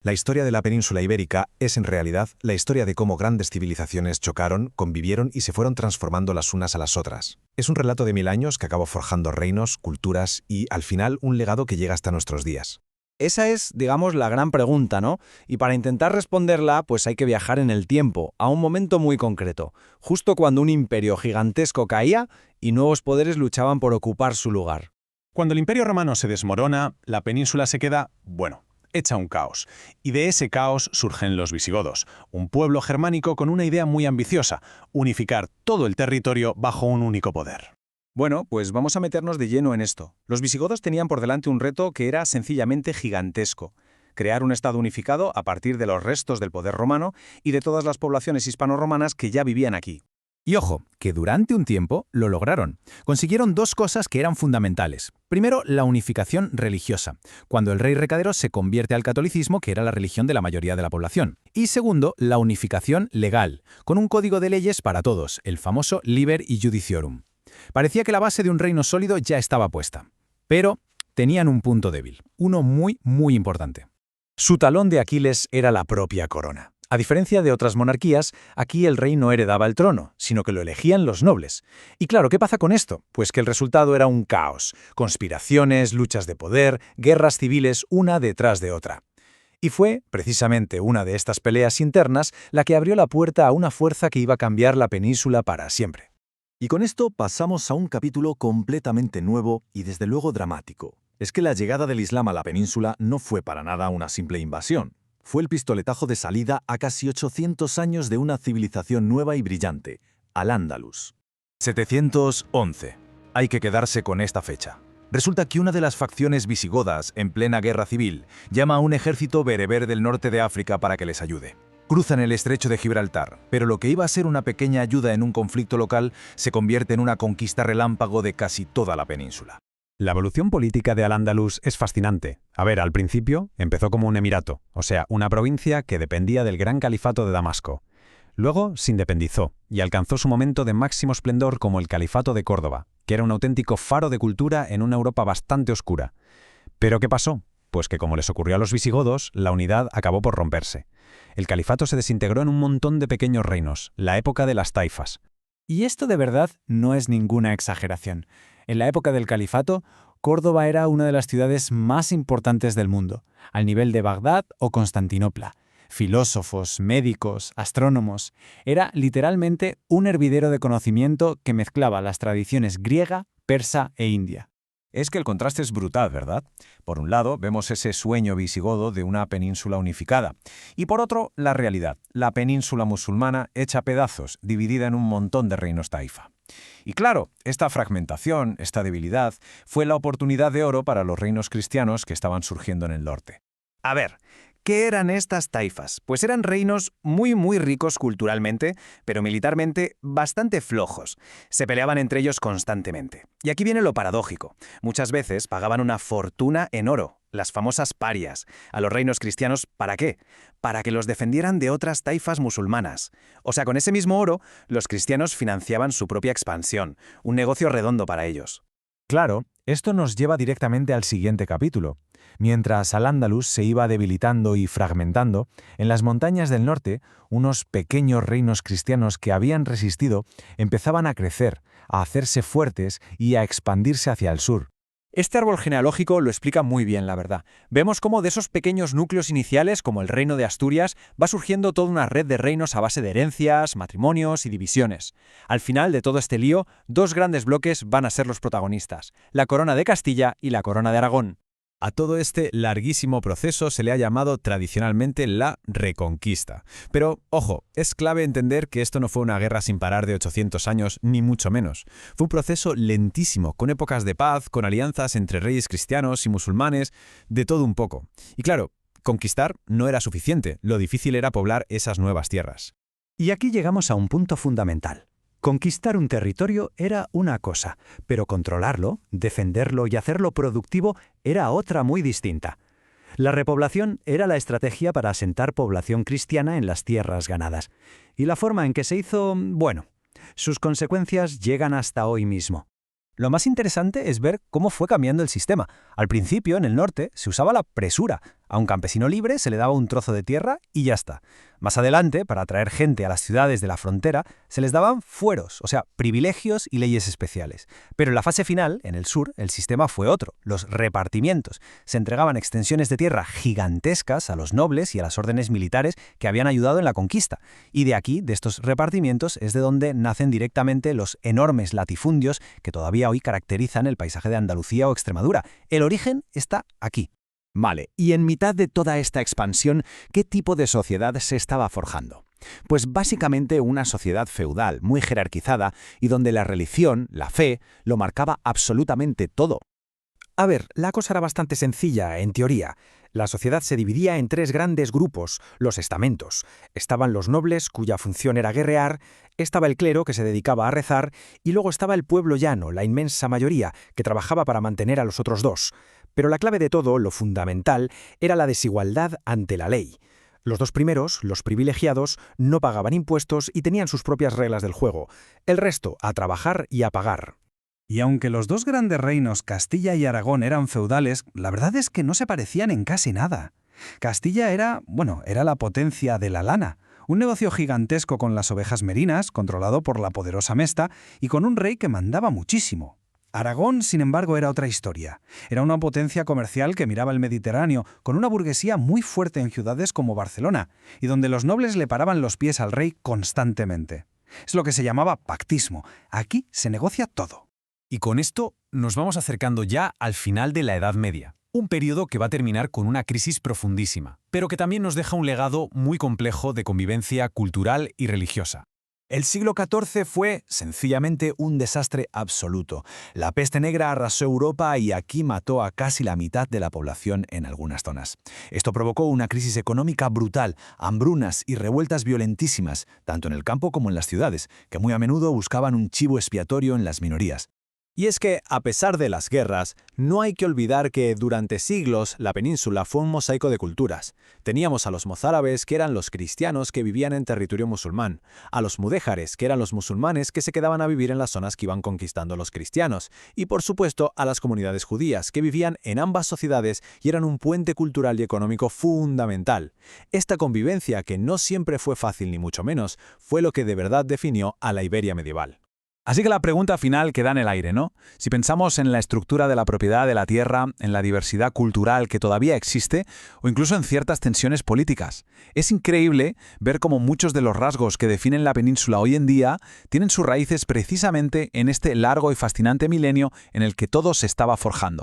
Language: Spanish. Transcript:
La historia de la península ibérica es en realidad la historia de cómo grandes civilizaciones chocaron, convivieron y se fueron transformando las unas a las otras. Es un relato de 1000 años que acabó forjando reinos, culturas y, al final, un legado que llega hasta nuestros días. Esa es, digamos, la gran pregunta, ¿no? Y para intentar responderla, pues hay que viajar en el tiempo, a un momento muy concreto, justo cuando un imperio gigantesco caía y nuevos poderes luchaban por ocupar su lugar. Cuando el Imperio Romano se desmorona, la península se queda, hecha un caos. Y de ese caos surgen los visigodos, un pueblo germánico con una idea muy ambiciosa: unificar todo el territorio bajo un único poder. Bueno, pues vamos a meternos de lleno en esto. Los visigodos tenían por delante un reto que era sencillamente gigantesco: crear un estado unificado a partir de los restos del poder romano y de todas las poblaciones hispano-romanas que ya vivían aquí. Y ojo, que durante un tiempo lo lograron. Consiguieron dos cosas que eran fundamentales. Primero, la unificación religiosa, cuando el rey recadero se convierte al catolicismo, que era la religión de la mayoría de la población. Y segundo, la unificación legal, con un código de leyes para todos, el famoso Liber Iudiciorum. Parecía que la base de un reino sólido ya estaba puesta. Pero tenían un punto débil, uno muy importante. Su talón de Aquiles era la propia corona. A diferencia de otras monarquías, aquí el rey no heredaba el trono, sino que lo elegían los nobles. Y claro, ¿qué pasa con esto? Pues que el resultado era un caos: conspiraciones, luchas de poder, guerras civiles una detrás de otra. Y fue, precisamente, una de estas peleas internas la que abrió la puerta a una fuerza que iba a cambiar la península para siempre. Y con esto pasamos a un capítulo completamente nuevo y desde luego dramático. Es que la llegada del Islam a la península no fue para nada una simple invasión. Fue el pistoletazo de salida a casi 800 años de una civilización nueva y brillante, Al-Ándalus. 711. Hay que quedarse con esta fecha. Resulta que una de las facciones visigodas, en plena guerra civil, llama a un ejército bereber del norte de África para que les ayude. Cruzan el estrecho de Gibraltar, pero lo que iba a ser una pequeña ayuda en un conflicto local se convierte en una conquista relámpago de casi toda la península. La evolución política de Al-Ándalus es fascinante. A ver, al principio empezó como un emirato, o sea, una provincia que dependía del gran califato de Damasco. Luego se independizó y alcanzó su momento de máximo esplendor como el califato de Córdoba, que era un auténtico faro de cultura en una Europa bastante oscura. ¿Pero qué pasó? Pues que, como les ocurrió a los visigodos, la unidad acabó por romperse. El califato se desintegró en un montón de pequeños reinos, la época de las taifas. Y esto de verdad no es ninguna exageración. En la época del califato, Córdoba era una de las ciudades más importantes del mundo, al nivel de Bagdad o Constantinopla. Filósofos, médicos, astrónomos. Era literalmente un hervidero de conocimiento que mezclaba las tradiciones griega, persa e india. Es que el contraste es brutal, ¿verdad? Por un lado, vemos ese sueño visigodo de una península unificada. Y por otro, la realidad, la península musulmana hecha pedazos, dividida en un montón de reinos taifa. Y claro, esta fragmentación, esta debilidad, fue la oportunidad de oro para los reinos cristianos que estaban surgiendo en el norte. A ver, ¿qué eran estas taifas? Pues eran reinos muy ricos culturalmente, pero militarmente bastante flojos. Se peleaban entre ellos constantemente. Y aquí viene lo paradójico. Muchas veces pagaban una fortuna en oro, las famosas parias, a los reinos cristianos. ¿Para qué? Para que los defendieran de otras taifas musulmanas. O sea, con ese mismo oro, los cristianos financiaban su propia expansión, un negocio redondo para ellos. Claro, esto nos lleva directamente al siguiente capítulo. Mientras Al-Ándalus se iba debilitando y fragmentando, en las montañas del norte, unos pequeños reinos cristianos que habían resistido empezaban a crecer, a hacerse fuertes y a expandirse hacia el sur. Este árbol genealógico lo explica muy bien, la verdad. Vemos cómo de esos pequeños núcleos iniciales, como el reino de Asturias, va surgiendo toda una red de reinos a base de herencias, matrimonios y divisiones. Al final de todo este lío, dos grandes bloques van a ser los protagonistas: la corona de Castilla y la corona de Aragón. A todo este larguísimo proceso se le ha llamado tradicionalmente la Reconquista. Pero, ojo, es clave entender que esto no fue una guerra sin parar de 800 años, ni mucho menos. Fue un proceso lentísimo, con épocas de paz, con alianzas entre reyes cristianos y musulmanes, de todo un poco. Y claro, conquistar no era suficiente, lo difícil era poblar esas nuevas tierras. Y aquí llegamos a un punto fundamental. Conquistar un territorio era una cosa, pero controlarlo, defenderlo y hacerlo productivo era otra muy distinta. La repoblación era la estrategia para asentar población cristiana en las tierras ganadas. Y la forma en que se hizo, sus consecuencias llegan hasta hoy mismo. Lo más interesante es ver cómo fue cambiando el sistema. Al principio, en el norte, se usaba la presura. A un campesino libre se le daba un trozo de tierra y ya está. Más adelante, para atraer gente a las ciudades de la frontera, se les daban fueros, o sea, privilegios y leyes especiales. Pero en la fase final, en el sur, el sistema fue otro, los repartimientos. Se entregaban extensiones de tierra gigantescas a los nobles y a las órdenes militares que habían ayudado en la conquista. Y de aquí, de estos repartimientos, es de donde nacen directamente los enormes latifundios que todavía hoy caracterizan el paisaje de Andalucía o Extremadura. El origen está aquí. Vale, y en mitad de toda esta expansión, ¿qué tipo de sociedad se estaba forjando? Pues básicamente una sociedad feudal, muy jerarquizada, y donde la religión, la fe, lo marcaba absolutamente todo. A ver, la cosa era bastante sencilla, en teoría. La sociedad se dividía en 3 grandes grupos, los estamentos. Estaban los nobles, cuya función era guerrear, estaba el clero, que se dedicaba a rezar, y luego estaba el pueblo llano, la inmensa mayoría, que trabajaba para mantener a los otros 2. Pero la clave de todo, lo fundamental, era la desigualdad ante la ley. Los 2 primeros, los privilegiados, no pagaban impuestos y tenían sus propias reglas del juego. El resto, a trabajar y a pagar. Y aunque los 2 grandes reinos, Castilla y Aragón, eran feudales, la verdad es que no se parecían en casi nada. Castilla era la potencia de la lana, un negocio gigantesco con las ovejas merinas, controlado por la poderosa Mesta, y con un rey que mandaba muchísimo. Aragón, sin embargo, era otra historia. Era una potencia comercial que miraba el Mediterráneo, con una burguesía muy fuerte en ciudades como Barcelona, y donde los nobles le paraban los pies al rey constantemente. Es lo que se llamaba pactismo. Aquí se negocia todo. Y con esto nos vamos acercando ya al final de la Edad Media, un periodo que va a terminar con una crisis profundísima, pero que también nos deja un legado muy complejo de convivencia cultural y religiosa. El siglo XIV fue, sencillamente, un desastre absoluto. La peste negra arrasó Europa y aquí mató a casi la mitad de la población en algunas zonas. Esto provocó una crisis económica brutal, hambrunas y revueltas violentísimas, tanto en el campo como en las ciudades, que muy a menudo buscaban un chivo expiatorio en las minorías. Y es que, a pesar de las guerras, no hay que olvidar que durante siglos la península fue un mosaico de culturas. Teníamos a los mozárabes, que eran los cristianos que vivían en territorio musulmán, a los mudéjares, que eran los musulmanes que se quedaban a vivir en las zonas que iban conquistando los cristianos, y por supuesto a las comunidades judías, que vivían en ambas sociedades y eran un puente cultural y económico fundamental. Esta convivencia, que no siempre fue fácil ni mucho menos, fue lo que de verdad definió a la Iberia medieval. Así que la pregunta final queda en el aire, ¿no? Si pensamos en la estructura de la propiedad de la tierra, en la diversidad cultural que todavía existe, o incluso en ciertas tensiones políticas, es increíble ver cómo muchos de los rasgos que definen la península hoy en día tienen sus raíces precisamente en este largo y fascinante milenio en el que todo se estaba forjando.